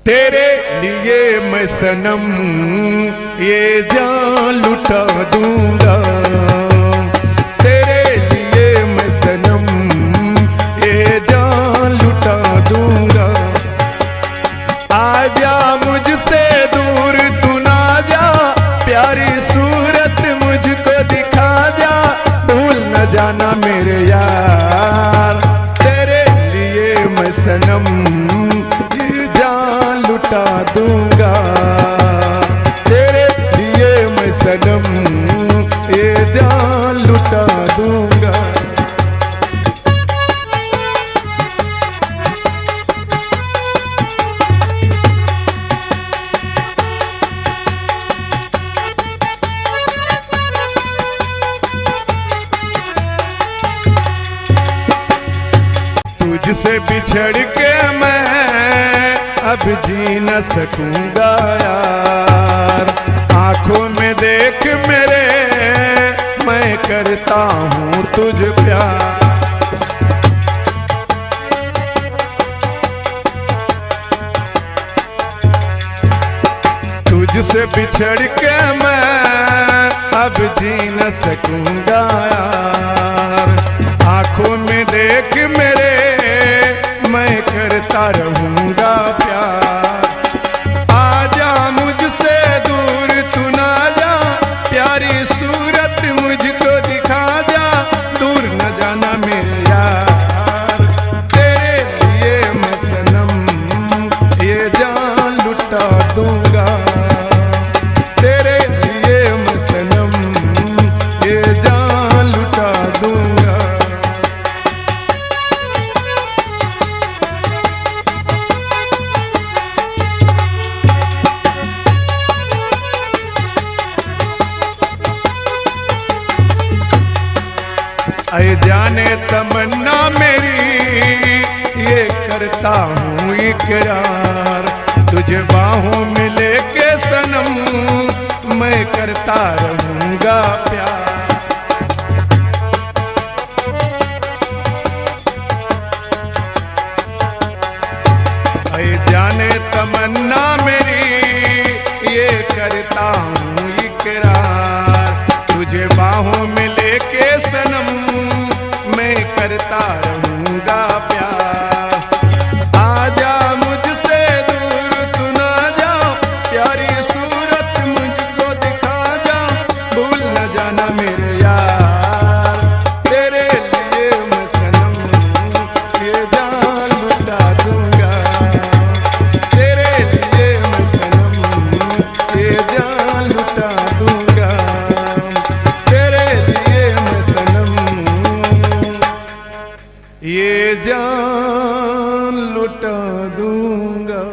तेरे लिए मैं सनम ये जान लुटा दूंगा, तेरे लिए मैं सनम ये जान लुटा दूंगा। आजा मुझसे दूर तू ना जा, प्यारी सूरत मुझको दिखा जा, भूल न जाना मेरे यार। तेरे लिए मैं सनम ये जान लुटा दूंगा, तेरे लिए मैं सनम ये जान लुटा दूंगा। तुझसे बिछड़ के मैं अब जी न सकूंगा यार, आंखों में देख मेरे मैं करता हूँ तुझ प्यार। तुझसे बिछड़ के मैं अब जी न सकूंगा यार, आंखों में देख मेरे मैं करता रहूंगा प्यार। आजा मुझसे दूर तू ना जा, प्यारी सूरत मुझको दिखा जा, दूर न जाना मेरे यार। तेरे लिए मैं सनम ये जान लुटा दूंगा, तेरे लिए मैं सनम ये जान लुटा दूंगा। ऐ जाने तमन्ना मेरी ये करता हूँ इकरार, तुझे बाहों में लेके सनम मैं करता रहूँगा प्यार। ऐ जाने तमन्ना मेरी ये करता हूँ इकरार, तुझे बाहों में लेके सनम मैं करता रहूंगा प्यार। आजा मुझसे दूर तू ना जा, प्यारी सूरत मुझको दिखा जा, भूल न जाना मेरे यार। तेरे लिए मैं सनम ये जान लुटा दूंगा, तेरे लिए मैं सनम ये जान लुटा दूंगा, तेरे लिए मैं सनम ये जान लुटा दूंगा।